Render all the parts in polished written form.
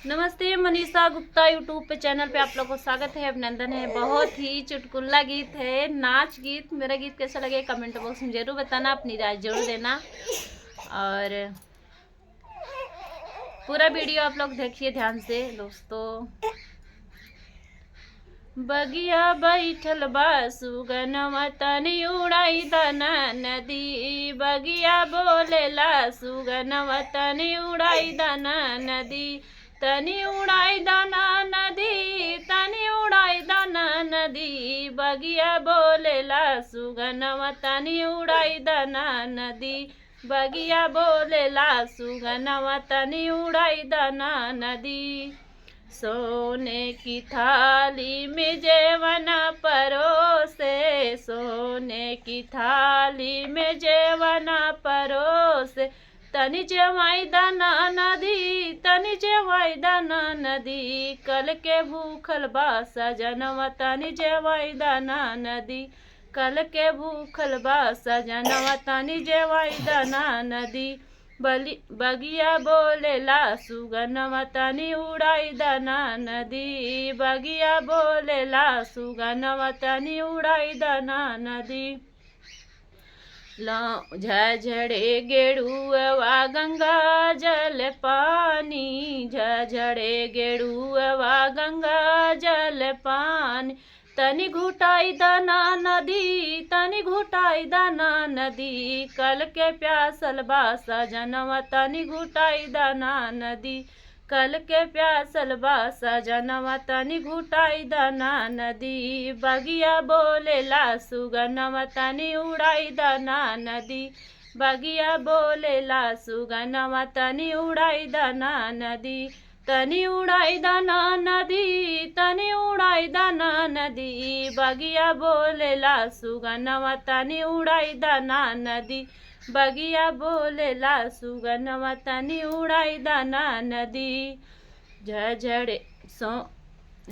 नमस्ते, मनीषा गुप्ता यूट्यूब पे चैनल पे आप लोग को स्वागत है, अभिनंदन है। बहुत ही चुटकुला गीत है, नाच गीत। मेरा गीत कैसा लगे कमेंट बॉक्स में जरूर बताना, अपनी राय जरूर देना और पूरा वीडियो आप लोग देखिए ध्यान से दोस्तों। बगिया बैठल बा सुगनवा तनी उड़ाई दाना नदी, बगिया बोलेला सुगनवा तनी उड़ाई दाना नदी, तनी उड़ाई दाना नदी, तनी उड़ाई दाना नदी, बगिया बोलेला सुगनवा तनी उड़ाई दाना नदी, बगिया बोलेला सुगनवा तनी उड़ाई दाना नदी। सोने की थाली में जेवना परोसे, सोने की थाली में जेवना परोसे, तनी जवाई दाना नदी, तनी जवाई दाना नदी, कल के भूखल बा सजनवा तनी जवाई दाना नदी, कल के भूखल बा सजनवा तनी जवाई दाना नदी, बगिया बोलेला सुगनवा तनी उड़ाई दाना नदी, बगिया बोलेला सुगनवा तनी उड़ाई दाना नदी। झझड़े गेड़ुआ गंगा जल पानी, झझड़े गेड़ुआ गंगा जल पानी, तनी घुटाई दाना नदी, तनी घुटाई दाना नदी, कल के प्यासल बा सजनवा तनी घुटाई दाना नदी, कल के प्यासल बा सजनवा तनी घुटाई दाना नदी, बगिया बोलेला सुगनवा तनी उड़ाई दाना नदी, बगिया बोलेला सुगनवा तनी उड़ाई दाना नदी, तनी उड़ाई दाना नदी, तनी उड़ाई दाना नदी, बगिया बोलेला सुगनवा तनी उड़ाई दाना नदी, बगिया बोलेला सुगनवा तनी उड़ाई दाना नदी। झझड़े सो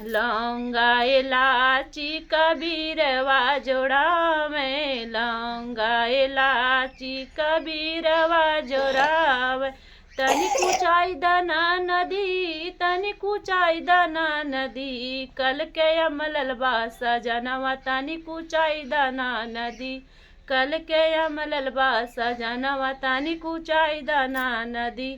लौंगा इलाची कबीरवा जोड़ावे, लौंगा इलाची कबीरवा जोड़ावे, तनी कुचाई दाना नदी, तनी कुचाई दाना नदी, कल के अमलल बा सजनवा तनी कुचाई दाना नदी, कल के अमलल बा सजनवा तनी कुचाई दाना नदी,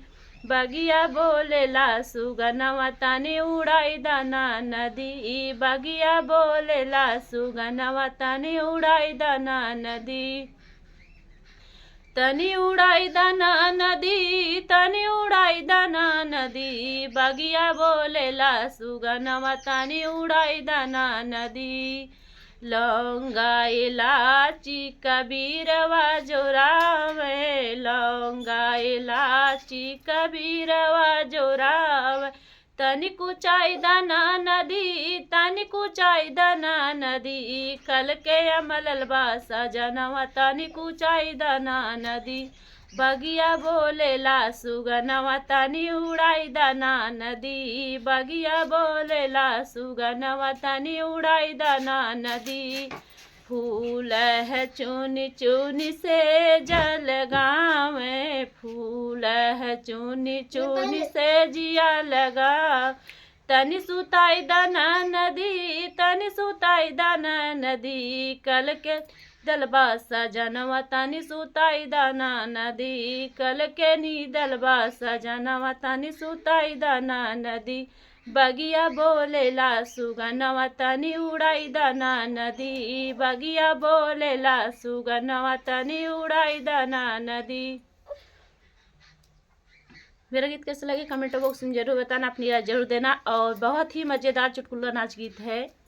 बगिया बोलेला सुगनवा तनी उड़ाई दाना नदी, बगिया बोलेला सुगनवा तनी उड़ाई दाना नदी, तनी उड़ाई दाना नदी, तनी उड़ाई दाना नदी, बगिया बोलेला सुगनवा तनी उड़ाई दाना नदी। लौंगा इलाची कबीरवा जोड़ावे, लौंगा इलाची कबीरवा जोड़ावे, तनी कुचाई दाना नदी, तनी कुचाई दाना नदी, कल के अमलल बा सजनवा तनी कुचाई दाना नदी, बगिया बोलेला सुगनवा तनी उड़ाई दाना नदी, बगिया बोलेला सुगनवा तनी उड़ाई दाना नदी। फूल है चुनी चुनी से जल गावे, फूल है चुनी चुनी से जिया लगा, तनी सुताई दाना नदी, तनी सुताई दाना नदी, कल के दलबा सजनवा तनी सुताई दाना नदी, कल के नी दलबा सजनवा तनी सुताई दाना नदी, बगिया बोलेला सुगनवा तनी उड़ाई दाना नदी, बगिया बोलेला सुगनवा तनी उड़ाई दाना नदी। मेरा गीत कैसा लगे कमेंट बॉक्स में जरूर बताना, अपनी राय जरूर देना और बहुत ही मज़ेदार चुटकुला नाच गीत है।